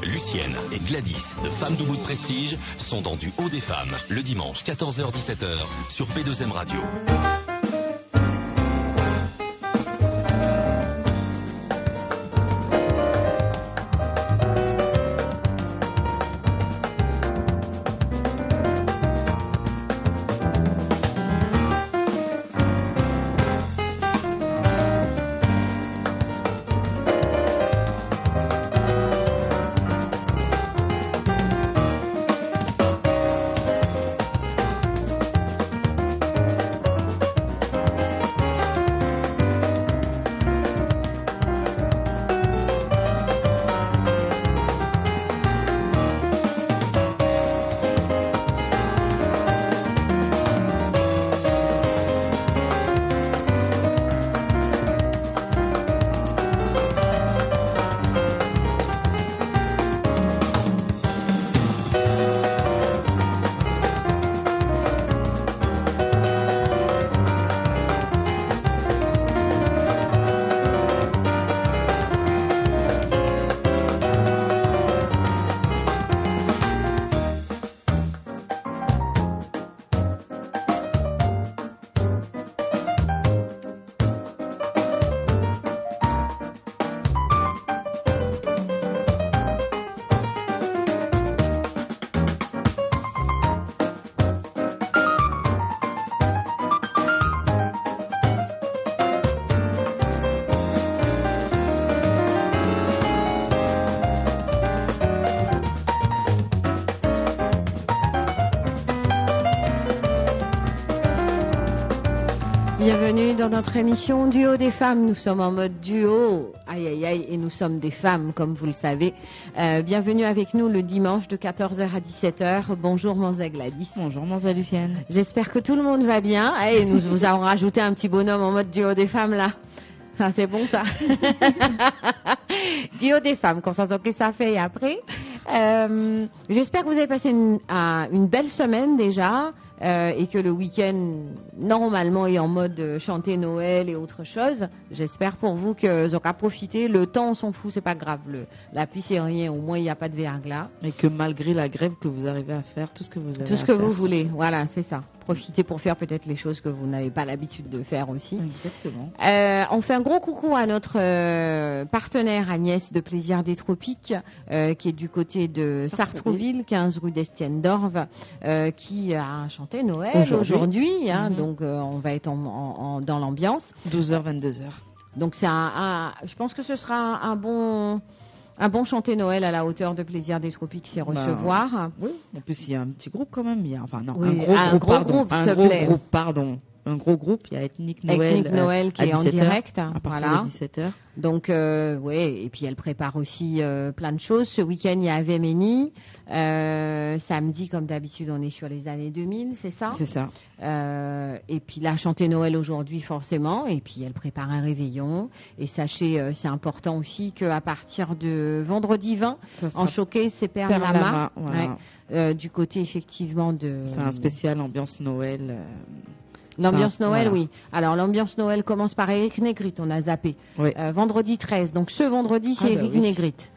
Lucienne et Gladys de Femmes debout de Prestige sont dans Du Haut des Femmes, le dimanche 14h-17h sur P2M Radio. Bienvenue dans notre émission Duo des femmes. Nous sommes en mode duo, aïe aïe aïe, et nous sommes des femmes comme vous le savez. Bienvenue avec nous le dimanche de 14h à 17h. Bonjour Manza Gladys. Bonjour Manza Lucienne. J'espère que tout le monde va bien. Et nous vous avons rajouté un petit bonhomme en mode duo des femmes là. Ah, c'est bon ça. Duo des femmes, qu'on s'en que ça fait après. J'espère que vous avez passé une belle semaine déjà. Et que le week-end, normalement, est en mode chanter Noël et autre chose. J'espère pour vous que vous aurez profité. Le temps, on s'en fout, c'est pas grave. La pluie, c'est rien. Au moins, il n'y a pas de verglas. Et que malgré la grève, que vous arrivez à faire tout ce que vous avez à faire. Tout ce que vous voulez. Voilà, c'est ça. Profitez pour faire peut-être les choses que vous n'avez pas l'habitude de faire aussi. Exactement. On fait un gros coucou à notre partenaire Agnès de Plaisir des Tropiques, qui est du côté de Sartrouville, 15 rue d'Estienne d'Orve, qui a chanté Noël aujourd'hui. Hein, donc on va être dans l'ambiance. 12h, 22h. Donc c'est je pense que ce sera un bon chanter Noël à la hauteur de Plaisir des Tropiques, c'est recevoir. Oui, en plus il y a un petit groupe quand même. Un gros groupe, il y a Ethnique Noël qui est en direct à partir de 17h. Donc et puis elle prépare aussi plein de choses. Ce week-end il y a Aveménie. Samedi comme d'habitude on est sur les années 2000, c'est ça? C'est ça. Et puis là chanter Noël aujourd'hui forcément. Et puis elle prépare un réveillon. Et sachez c'est important aussi qu'à partir de vendredi 20 en showcase c'est Père Lama. Voilà. Ouais, du côté effectivement de. C'est un spécial ambiance Noël. L'ambiance Noël, voilà. oui. Alors, l'ambiance Noël commence par Eric Negrite, on a zappé. Oui. Vendredi 13. Donc, ce vendredi, c'est Eric oui. Negrite.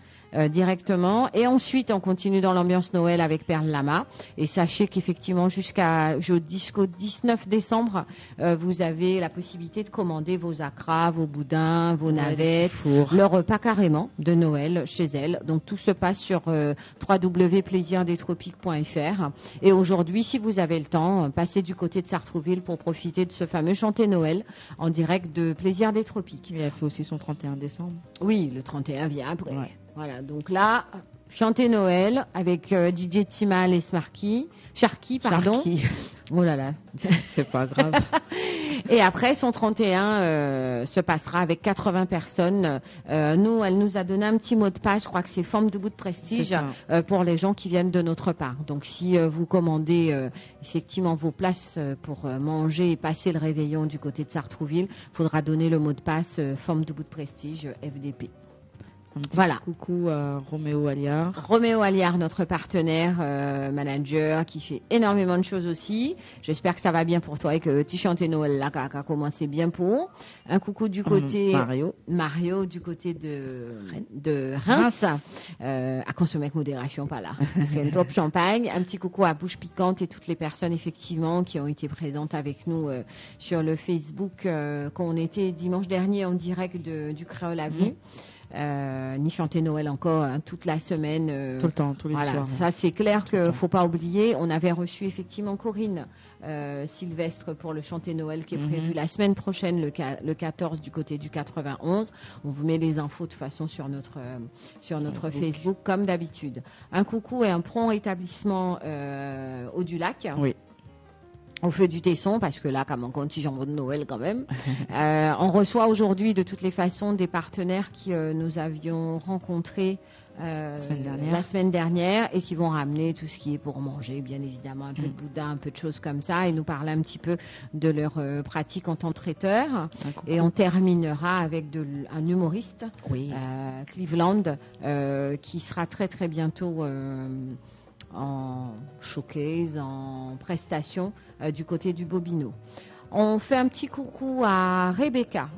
Directement. Et ensuite, on continue dans l'ambiance Noël avec Perle Lama. Et sachez qu'effectivement, jusqu'au 19 décembre, vous avez la possibilité de commander vos acras, vos boudins, vos navettes, le repas carrément de Noël chez elle. Donc, tout se passe sur www.plaisirdestropiques.fr. Et aujourd'hui, si vous avez le temps, passez du côté de Sartrouville pour profiter de ce fameux chanter Noël en direct de Plaisir des Tropiques. Et elle fait aussi son 31 décembre. Oui, le 31 vient après. Ouais. Voilà, donc là, chanter Noël avec DJ Timal et Sharky. Oh là là. C'est pas grave. Et après, son 31 se passera avec 80 personnes. Nous, elle nous a donné un petit mot de passe. Je crois que c'est Forme de bout de prestige pour les gens qui viennent de notre part. Donc, si vous commandez effectivement vos places pour manger et passer le réveillon du côté de Sartrouville, il faudra donner le mot de passe Forme de bout de prestige FDP. Un petit voilà. Coucou à Roméo Alliard. Roméo Alliard, notre partenaire manager, qui fait énormément de choses aussi. J'espère que ça va bien pour toi et que tu chantes Noël là, qui a commencé bien pour. Un coucou du côté Mario du côté de Reims. À consommer avec modération, pas là. C'est une top champagne. Un petit coucou à Bouche Piquante et toutes les personnes effectivement qui ont été présentes avec nous sur le Facebook quand on était dimanche dernier en direct du Créole Avenue. Ni chanter Noël encore toute la semaine. Tout le temps, tous les soirs. Ça, c'est clair qu'il ne faut pas oublier. On avait reçu effectivement Corinne Sylvestre pour le chanter Noël qui est prévu la semaine prochaine, le 14 du côté du 91. On vous met les infos de toute façon sur notre Facebook comme d'habitude. Un coucou et un prompt rétablissement au du lac. Oui. On fait du tesson parce que là, comme un contingent de Noël quand même. On reçoit aujourd'hui de toutes les façons des partenaires qui nous avions rencontrés la semaine dernière et qui vont ramener tout ce qui est pour manger, bien évidemment, un peu de boudin, un peu de choses comme ça et nous parler un petit peu de leur pratique en tant que traiteur. Et on terminera avec un humoriste, Cleveland, qui sera très très bientôt en showcase, en prestation du côté du Bobino. On fait un petit coucou à Rebecca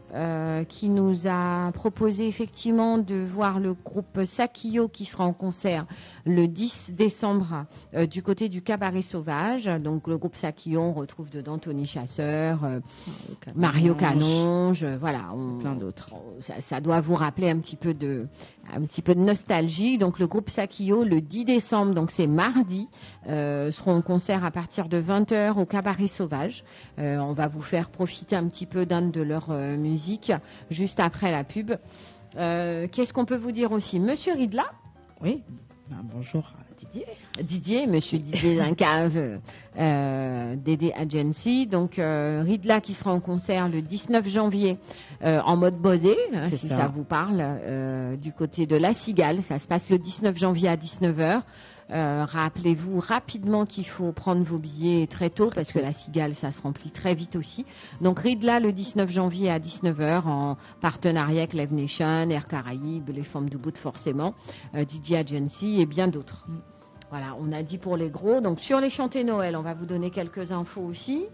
qui nous a proposé effectivement de voir le groupe Sakio qui sera en concert le 10 décembre du côté du Cabaret Sauvage. Donc le groupe Sakio, on retrouve dedans Tony Chasseur, Mario Canonge, voilà. Plein d'autres. Ça doit vous rappeler un petit peu de nostalgie. Donc le groupe Sakio le 10 décembre, donc c'est mardi, seront en concert à partir de 20h au Cabaret Sauvage. On va vous faire profiter un petit peu d'un de leurs musiques juste après la pub. Qu'est-ce qu'on peut vous dire aussi? Monsieur Ridla. Oui. Bonjour Didier. Monsieur Didier Zincave, DD Agency. Donc Ridla qui sera en concert le 19 janvier en mode bodé, si ça vous parle, du côté de La Cigale. Ça se passe le 19 janvier à 19h. Rappelez-vous rapidement qu'il faut prendre vos billets très tôt parce que La Cigale, ça se remplit très vite aussi. Donc Ridla le 19 janvier à 19h en partenariat avec Live Nation, Air Caraïbes, les Femmes du Bout forcément, DJ Agency et bien d'autres. Voilà, on a dit pour les gros. Donc sur les chantés Noël, on va vous donner quelques infos aussi.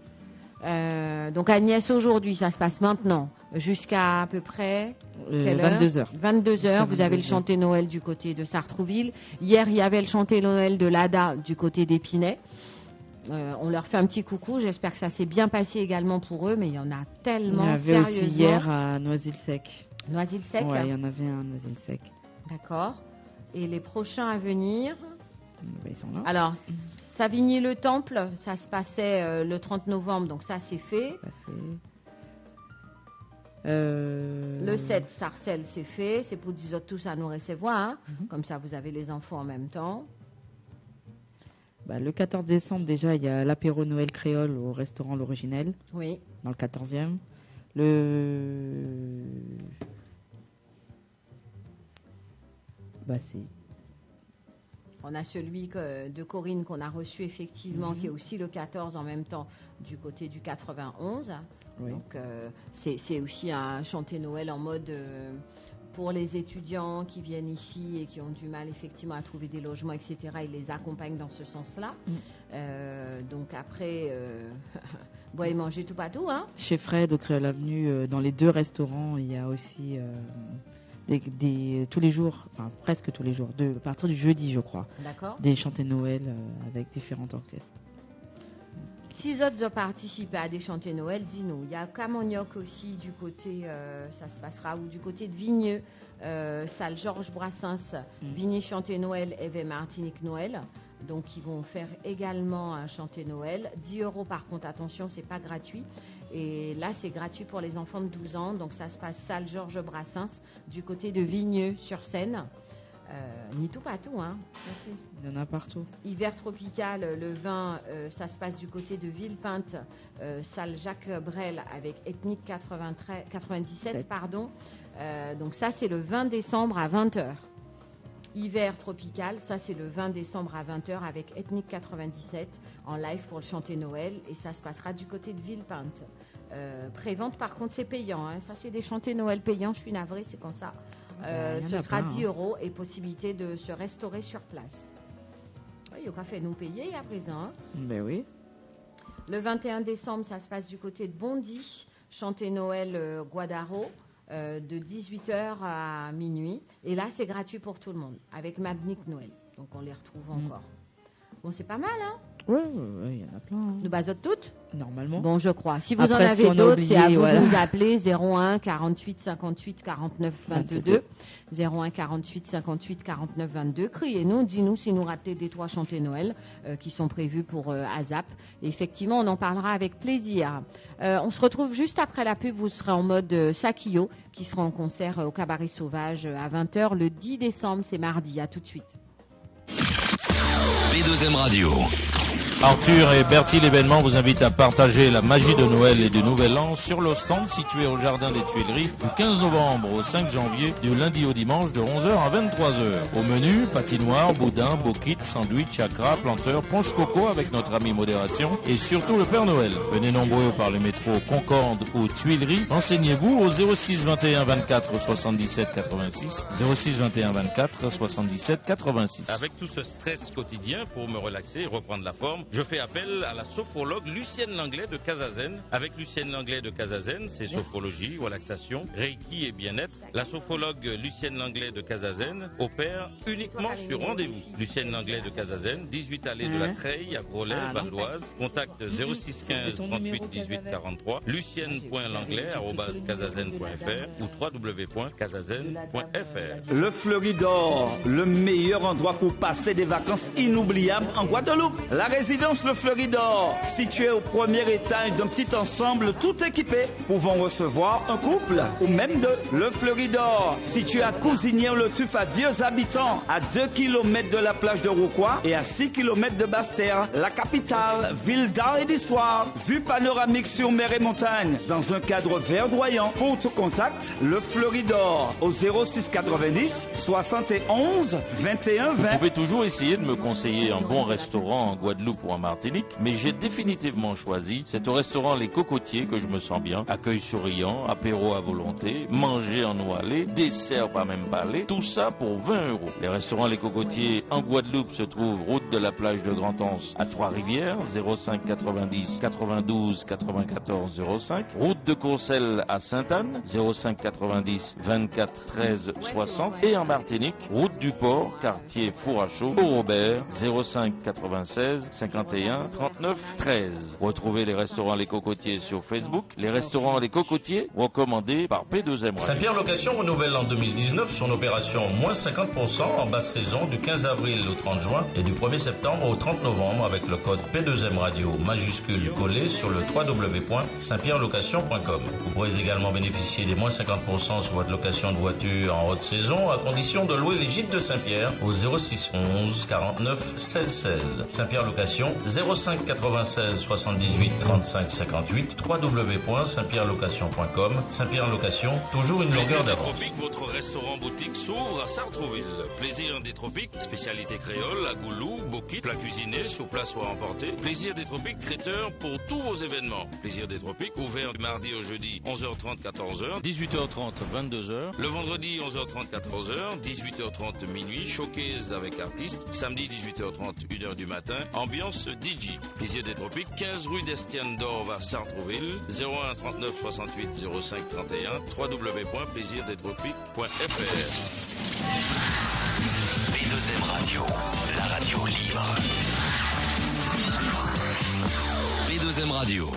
Donc Agnès, aujourd'hui, ça se passe maintenant jusqu'à peu près 22h. 22h, vous avez le chanté Noël du côté de Sartrouville. Hier, il y avait le chanté Noël de l'ADA du côté d'Épinay. On leur fait un petit coucou. J'espère que ça s'est bien passé également pour eux, mais il y en a tellement. Il y avait aussi hier à Noisy-le-Sec. Noisy-le-Sec. Ouais, il y en avait un à Noisy-le-Sec. D'accord. Et les prochains à venir? Ils sont là. Alors, Savigny-le-Temple, ça se passait le 30 novembre, donc ça c'est fait. Le 7, Sarcelles, c'est fait. C'est pour dire tous à nous recevoir. Hein. Comme ça, vous avez les infos en même temps. Le 14 décembre, déjà, il y a l'apéro Noël créole au restaurant L'Originel. Oui. Dans le 14e. On a celui de Corinne qu'on a reçu effectivement, qui est aussi le 14 en même temps du côté du 91. Oui. Donc c'est aussi un chanter Noël en mode pour les étudiants qui viennent ici et qui ont du mal effectivement à trouver des logements, etc., ils les accompagnent dans ce sens-là. Donc après, boire et manger tout partout. Hein. Chez Fred, au Créole Avenue, dans les 2 restaurants, il y a aussi tous les jours, enfin presque tous les jours, à partir du jeudi, je crois, des chantés Noël avec différents orchestres. Si les autres ont participé à des chantés Noël, dis-nous. Il y a Camognoc aussi du côté, ça se passera, ou du côté de Vigneux, salle Georges Brassens, Vigneux chanté Noël, Eve Martinique Noël. Donc ils vont faire également un chanté Noël. 10 € par contre, attention, c'est pas gratuit. Et là, c'est gratuit pour les enfants de 12 ans. Donc ça se passe salle Georges Brassens, du côté de Vigneux sur Seine. Ni tout pas tout, hein. Merci. Il y en a partout. Hiver tropical, le 20, ça se passe du côté de Villepinte, salle Jacques Brel avec Ethnique 97, pardon. Donc ça, c'est le 20 décembre à 20h. Hiver tropical, ça c'est le 20 décembre à 20h avec Ethnique 97 en live pour le chanter Noël et ça se passera du côté de Villepinte. Prévente par contre c'est payant, hein. Ça c'est des chantés Noël payants, je suis navrée, c'est comme ça. Ce sera 10 € et possibilité de se restaurer sur place. Il y a qu'à faire nous payer à présent. Hein. Ben oui. Le 21 décembre, ça se passe du côté de Bondy, chanter Noël Guadaro, de 18h à minuit. Et là, c'est gratuit pour tout le monde, avec Madnick Noël. Donc, on les retrouve encore. Bon, c'est pas mal, hein? Oui, il y en a plein. Hein. Nous basotes toutes? Normalement. Bon, je crois. Si vous en avez d'autres, c'est à vous de nous appeler 01 48 58 49 22. 01 48 58 49 22. Criez-nous, dis-nous si nous ratez des 3 chantés Noël qui sont prévus pour ASAP. Et effectivement, on en parlera avec plaisir. On se retrouve juste après la pub. Vous serez en mode Sakio qui sera en concert au Cabaret Sauvage à 20h le 10 décembre. C'est mardi. À tout de suite. B2M Radio. Arthur et Bertie l'événement vous invitent à partager la magie de Noël et du Nouvel An sur le stand situé au Jardin des Tuileries du 15 novembre au 5 janvier, du lundi au dimanche de 11h à 23h. Au menu, patinoire, boudin, bokit, sandwich, chakra, planteur, ponche coco avec notre ami modération et surtout le Père Noël. Venez nombreux par les métros Concorde ou Tuileries. Renseignez-vous au 06 21 24 77 86. 06 21 24 77 86. Avec tout ce stress quotidien, pour me relaxer et reprendre la forme, je fais appel à la sophrologue Lucienne Langlais de Casazen. Avec Lucienne Langlais de Casazen, c'est sophrologie, relaxation, reiki et bien-être. La sophrologue Lucienne Langlais de Casazen opère uniquement sur rendez-vous. Lucienne Langlais de Casazen, 18 allée de la Treille à Groslay, Val-d'Oise. Contact 06 15 38 18 43. lucienne.langlais@casazen.fr ou www.casazen.fr. Le Fleuridor, le meilleur endroit pour passer des vacances inoubliables en Guadeloupe. La résidence Le Fleuridor, située au premier étage d'un petit ensemble tout équipé, pouvant recevoir un couple ou même deux. Le Fleuridor, situé à Cousinière-le-Tuf à Vieux Habitants, à 2 km de la plage de Rouquois et à 6 km de Basse-Terre, la capitale, ville d'art et d'histoire, vue panoramique sur mer et montagne, dans un cadre verdoyant. Pour tout contact, Le Fleuridor, au 06 90 71 21 20. Vous pouvez toujours essayer de me conseiller un bon restaurant en Guadeloupe ou en Martinique, mais j'ai définitivement choisi, c'est au restaurant Les Cocotiers que je me sens bien. Accueil souriant, apéro à volonté, manger en eau allée, dessert pas même balai, tout ça pour 20 €. Les restaurants Les Cocotiers en Guadeloupe se trouvent route de la plage de Grand-Anse à Trois-Rivières, 05 90 92 94 05, route de Courcelles à Sainte-Anne, 05 90 24 13 60, et en Martinique, route du Port, quartier Four à Chaud, au Robert, 05 96 51 39 13. Retrouvez les restaurants Les Cocotiers sur Facebook. Les restaurants Les Cocotiers, recommandés par P2M. Saint-Pierre Location renouvelle en 2019 son opération moins 50% en basse saison du 15 avril au 30 juin et du 1er septembre au 30 novembre avec le code P2M Radio majuscule collé sur le www.saintpierrelocation.com. Vous pourrez également bénéficier des moins 50% sur votre location de voiture en haute saison à condition de louer les gîtes de Saint-Pierre au 06 11 49 16 16. Saint-Pierre Location, location 05 96 78 35 58 www.saintpierrelocation.com. Saint-Pierre Location, toujours une longueur d'avance. Votre restaurant-boutique s'ouvre à Sartrouville. Plaisir des Tropiques, spécialité créole, à goulou, bokit, plat cuisiné, sur place ou à emporter. Plaisir des Tropiques, traiteur pour tous vos événements. Plaisir des Tropiques, ouvert du mardi au jeudi, 11h30, 14h, 18h30, 22h. Le vendredi, 11h30, 14h, 18h30, minuit, showcase avec artistes. Samedi, 18h30, 1h du matin. Ambiance DJ. Plaisir des Tropiques, 15 rue d'Estienne d'Orve à Sartrouville, 01 39 68 05 31, www.plaisirdestropiques.fr. B2M Radio, la radio libre. B2M Radio.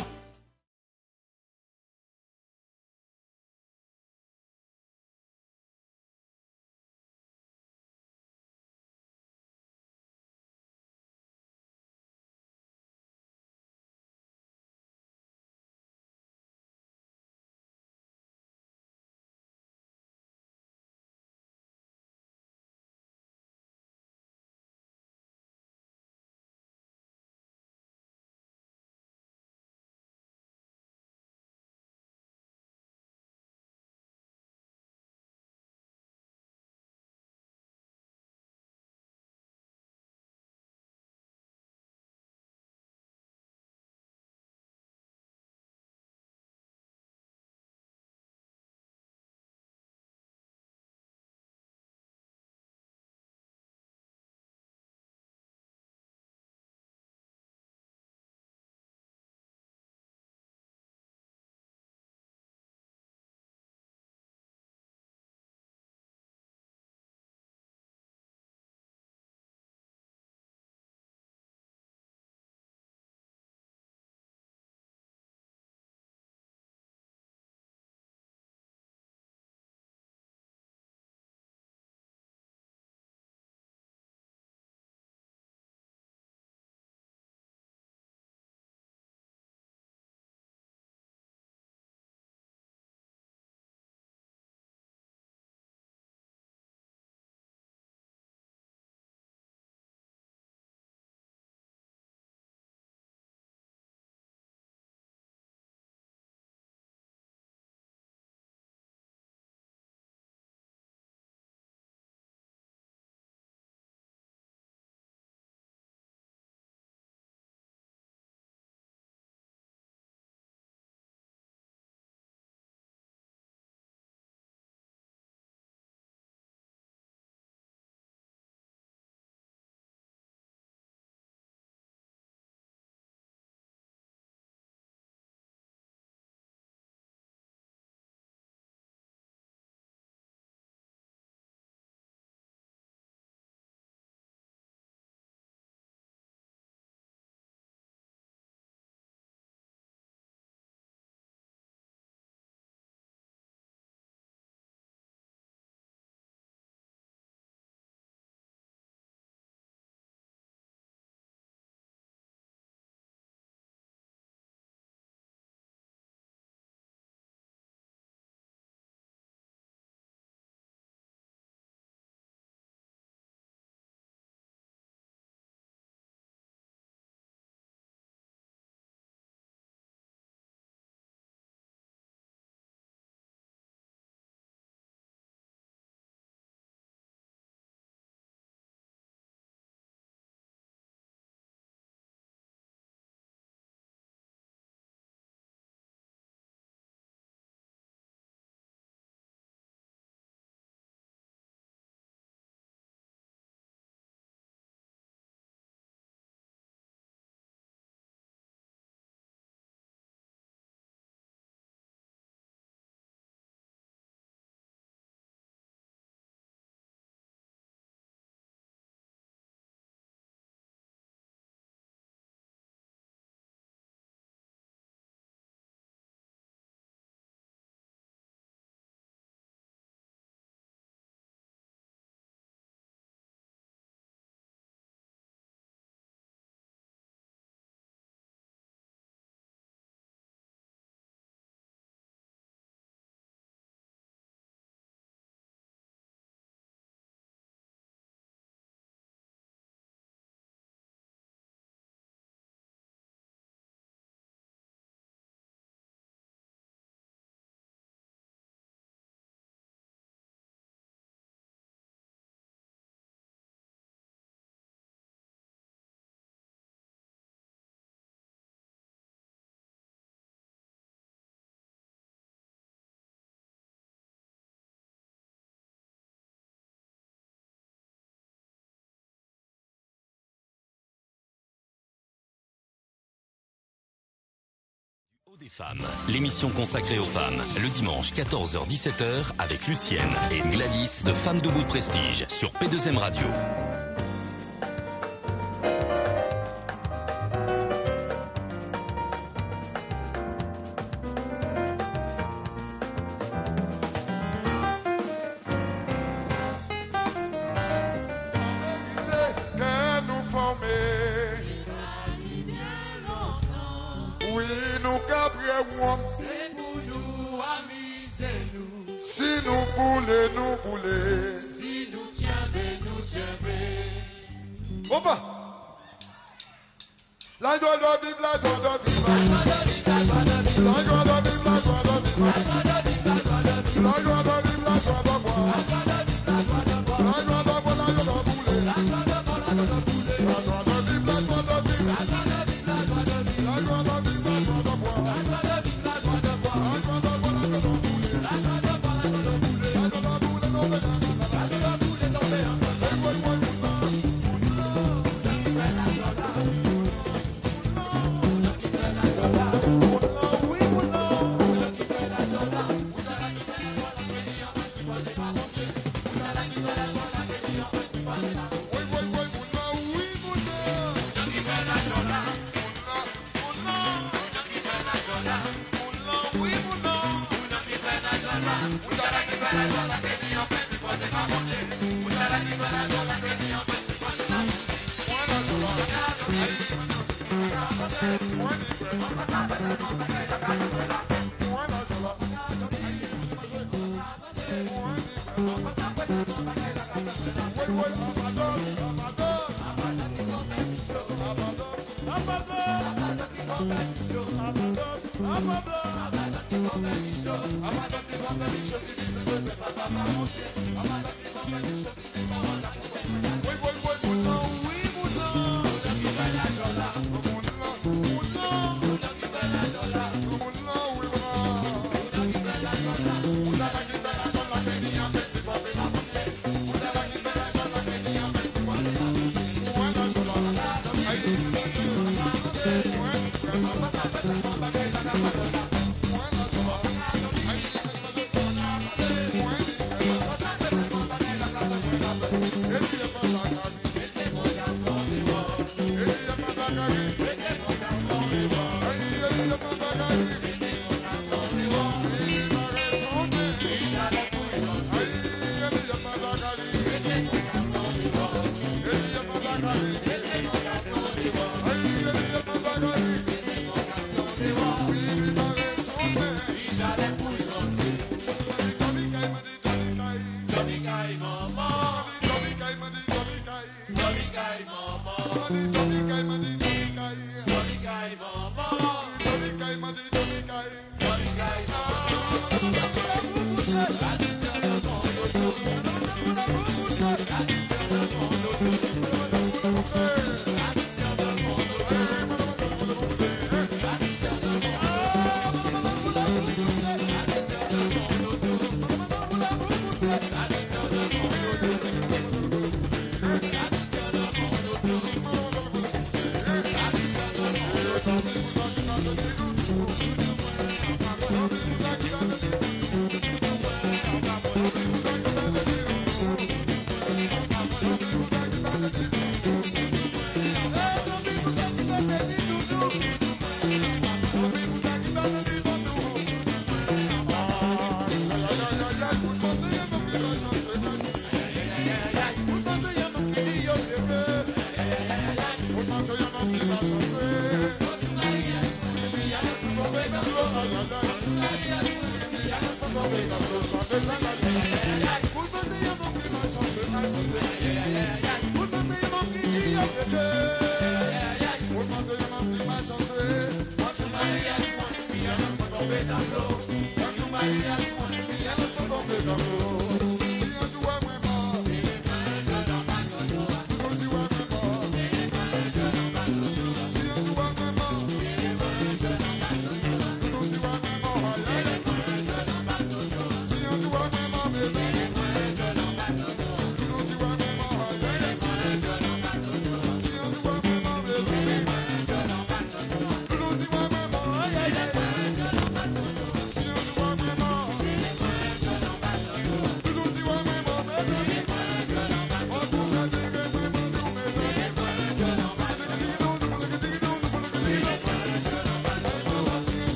Des femmes, l'émission consacrée aux femmes, le dimanche 14h-17h avec Lucienne et Gladys de Femmes Debout de Prestige sur P2M Radio.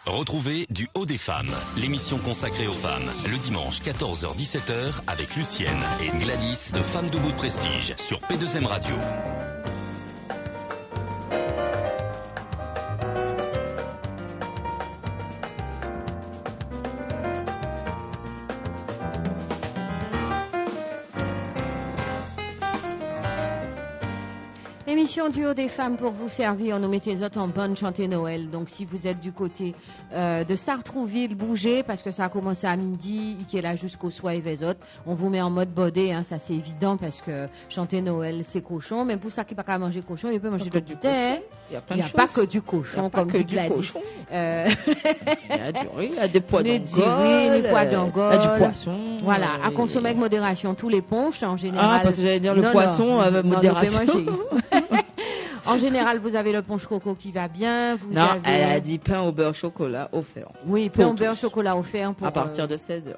Retrouvez Du Haut des Femmes, l'émission consacrée aux femmes, le dimanche 14h-17h avec Lucienne et Gladys de Femmes Debout de Prestige sur P2M Radio. Émission du Haut des Femmes pour vous servir. Nous mettez les autres en bonne chanter Noël. Donc si vous êtes du côté de Sartrouville, bougez parce que ça a commencé à midi, qui est là jusqu'au soir et les autres. On vous met en mode bodé, hein, ça c'est évident parce que chanter Noël c'est cochon. Mais pour ça qui n'a pas qu'à manger cochon, il peut manger du thé. Il n'y a pas que du cochon comme dit Gladys. Il y a du riz, il y a des pois d'Angole, des pois d'Angole, il y a du poisson. Voilà, à consommer avec modération. Tous les ponches en général. Ah, parce que j'allais dire le poisson avec modération. En général, vous avez le punch coco qui va bien. Vous non, avez... elle a dit pain au beurre chocolat offert. Oui, pain au beurre chocolat offert. À partir de 16h.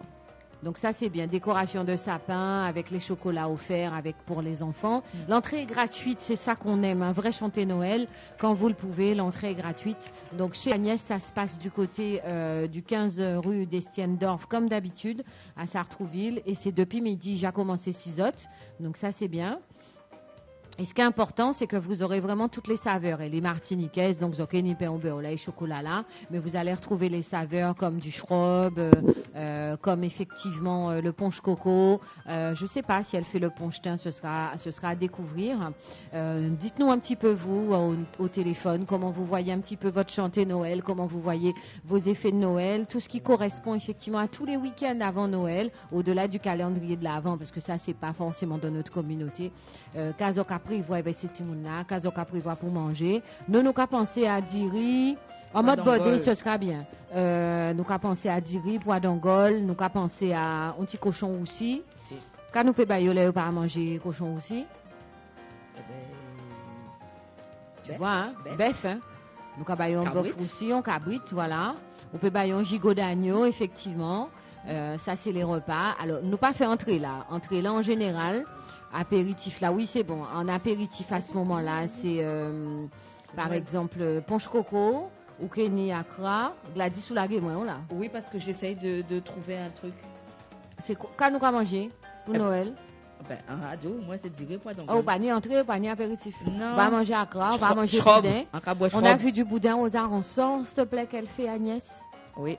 Donc ça, c'est bien. Décoration de sapin avec les chocolats offerts pour les enfants. L'entrée est gratuite, c'est ça qu'on aime. Un vrai chanter Noël. Quand vous le pouvez, l'entrée est gratuite. Donc chez Agnès, ça se passe du côté du 15 rue d'Estienne-Dorf, comme d'habitude, à Sartrouville. Et c'est depuis midi, j'ai commencé 6 autres. Donc ça, c'est bien. Et ce qui est important, c'est que vous aurez vraiment toutes les saveurs. Et les martiniquaises, donc zokeni, pain au beurre au lait, chocolat là. Mais vous allez retrouver les saveurs comme du schrob, comme effectivement le punch coco. Je sais pas si elle fait le punch thym, ce sera à découvrir. Dites-nous un petit peu vous, au téléphone, comment vous voyez un petit peu votre chanter Noël, comment vous voyez vos effets de Noël, tout ce qui correspond effectivement à tous les week-ends avant Noël, au-delà du calendrier de l'Avent, parce que ça, c'est pas forcément dans notre communauté. Prévoit prévoit pour manger. Nous qu'à penser à Diri en mode bodé, ce sera bien. Nous qu'à penser à Diri, pois d'Angole, nous qu'à penser à un petit cochon aussi. Quand nous peut bailler pas à manger cochon aussi. Tu vois, hein? Bœuf, hein? Nous qu'à bailler un bœuf aussi, un cabrit, voilà. On peut bailler un gigot d'agneau, effectivement. Ça, c'est les repas. Alors, nous pas fait entrer là. Entrer là, en général, apéritif là, oui, c'est bon. En apéritif, à ce moment-là, c'est, par exemple, punch coco, ou Kenny Accra, Gladys ou la Guémoin, là. Oui, parce que j'essaye de trouver un truc. C'est quand nous allons manger pour Noël? Ben, en radio, moi, c'est direct pour donc. Oh, pas ni entrée, pas ni apéritif. Non. On va manger à gras, on va manger boudin. On a vu du boudin aux arançons, s'il te plaît, qu'elle fait Agnès. Oui.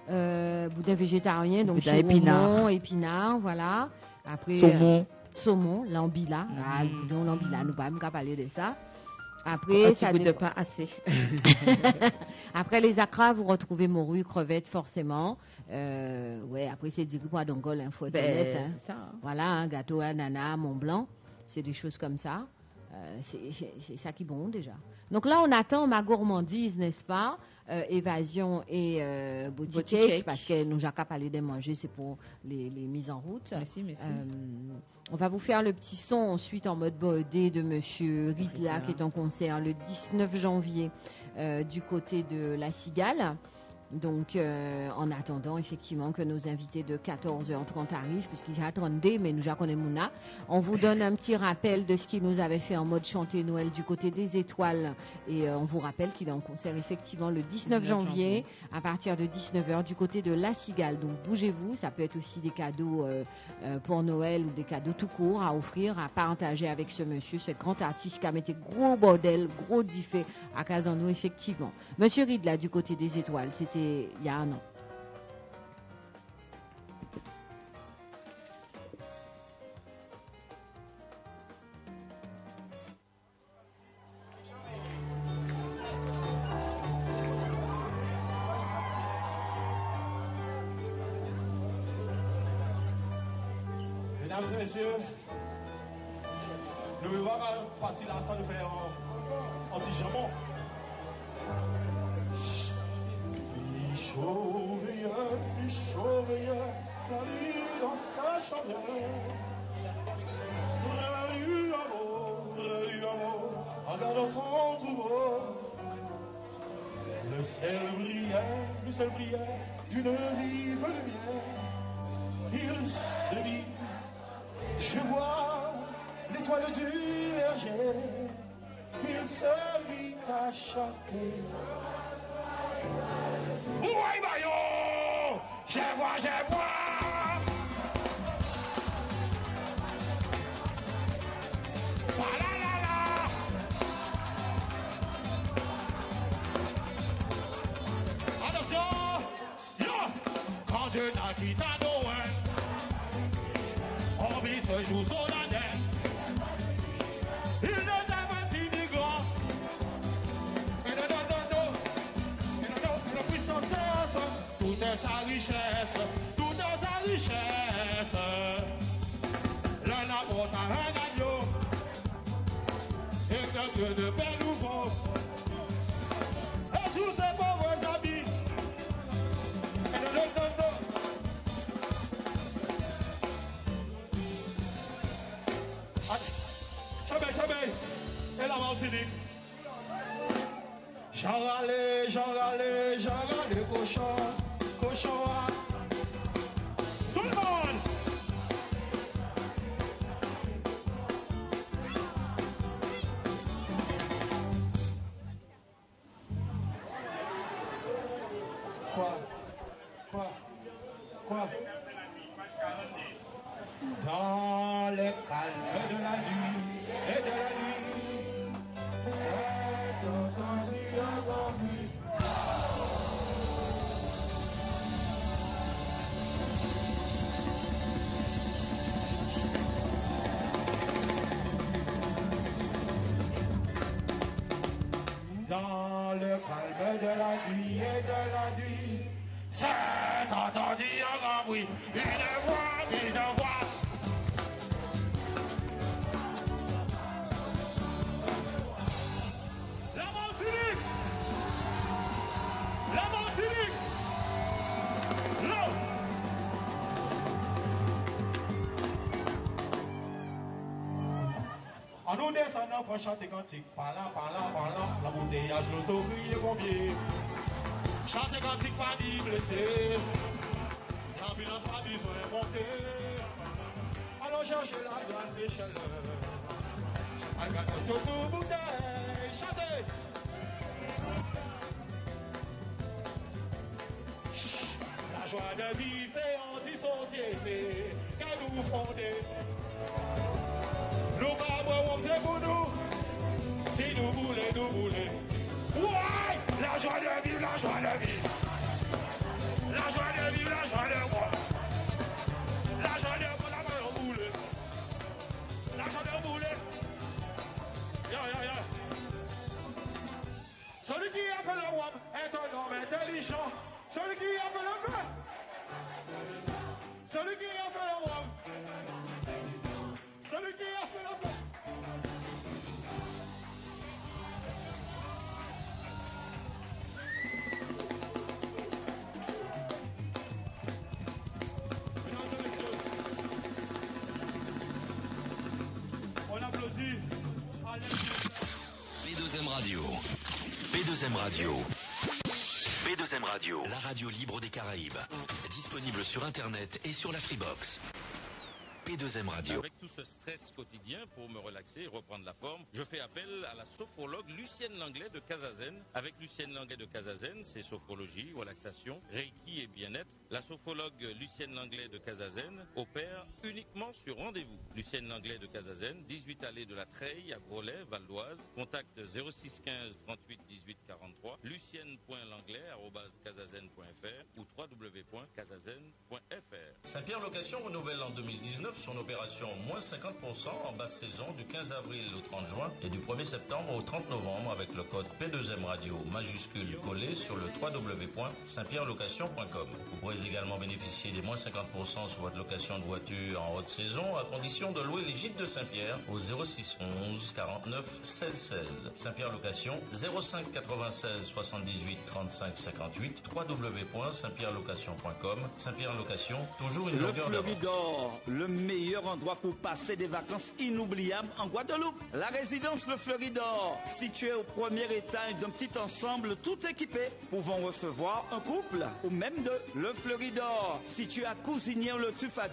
Boudin végétarien, donc boudin épinard, voilà. Après, saumon, l'ambila. Ah, le boudin, l'ambila, nous ne pouvons pas parler de ça. Après, ça ne pas assez. Après les acras, vous retrouvez morue, crevettes, forcément. Ouais, après, c'est du poids d'ongole, il faut être honnête. Hein. C'est ça. Hein. Voilà, gâteau ananas, Mont Blanc. C'est des choses comme ça. C'est ça qui est bon déjà. Donc là, on attend ma gourmandise, n'est-ce pas? Évasion et boutique, parce que nous n'avons qu'à parler de manger, c'est pour les mises en route. Merci. On va vous faire le petit son ensuite en mode bodé de Monsieur Ridla, qui est en concert le 19 janvier du côté de La Cigale. Donc, en attendant, effectivement, que nos invités de 14h30 arrivent, puisqu'ils attendaient, mais nous, connaissons Mouna. On vous donne un petit rappel de ce qu'il nous avait fait en mode chanter Noël du côté des étoiles. Et on vous rappelle qu'il est en concert, effectivement, le 19 janvier, à partir de 19h, du côté de La Cigale. Donc, bougez-vous. Ça peut être aussi des cadeaux pour Noël ou des cadeaux tout court à offrir, à partager avec ce monsieur, ce grand artiste qui a mis gros bordel, gros diffé à Casano, effectivement. Monsieur Ridla, du côté des étoiles, c'était il y a un an. Mesdames et messieurs, nous ne voir partir là sans nous faire un petit jamon. Chaud veilleur, la nuit dans sa chambre. Relu amour, en gardant son troupeau. Le ciel brillait d'une vive lumière. Il se dit, je vois l'étoile du verger. Il se mit à chanter. Ouais, Bayo, je vois. Attention, yo, quand je naquis à Noël, on vit ce jour solennel. Il ne t'a pas dit du grand. Toute sa richesse, l'un apporte un agneau, et quelques de belles nouveaux, et tous ces pauvres habits, et Chabé, et la Martinique. J'en râlais, cochon. Tout le monde! Quoi? Dans le calme de la nuit et de la nuit, c'est entendu avant lui. Dans le calme de la nuit et de la nuit, c'est entendu un grand bruit, une voix. La Martinique, l'eau. En nous descendant pour chanter cantique, par là, la bouteillage, l'auto-crie et pompier. Chanter cantique, pas d'y blesser. L'ambulance pas besoin de monter. Allons chercher la grande échelle. Chaque gâteau sous bouteille, chantez. La joie de vivre, c'est anti-société. Qu'elle nous fondait. P2M Radio. P2M Radio, la radio libre des Caraïbes. Disponible sur Internet et sur la Freebox. P2M Radio. Avec tout ce stress quotidien, pour me relaxer et reprendre la forme, je fais appel à la sophrologue Lucienne Langlais de Casazen. Avec Lucienne Langlais de Casazen, c'est sophrologie, relaxation, reiki et bien-être. La sophrologue Lucienne Langlais de Casazen opère uniquement sur rendez-vous. Lucienne Langlais de Casazen, 18 allée de la Treille à Groslay, Val d'Oise. Contact 06 15 38 18 43. lucienne.langlais@casazen.fr ou www.casazen.fr. Saint-Pierre Location renouvelle en 2019 son opération moins 50% en basse saison du 15 avril au 30 juin et du 1er septembre au 30 novembre avec le code P2M Radio majuscule collé sur le www.saintpierrelocation.com. Vous pourrez également bénéficier des moins 50% sur votre location de voiture en haute saison à condition de louer les gîtes de Saint-Pierre au 06 11 49 16 16. Saint-Pierre Location 05 96 78 35 58 www.saintpierrelocation.com. Saint-Pierre Location, toujours une longueur d'avance. Le meilleur endroit pour passer des vacances inoubliables en Guadeloupe. La résidence Le Fleuridor, située au premier étage d'un petit ensemble tout équipé, pouvant recevoir un couple ou même deux. Le Fleuridor, situé à Cousinière-le-Tuf à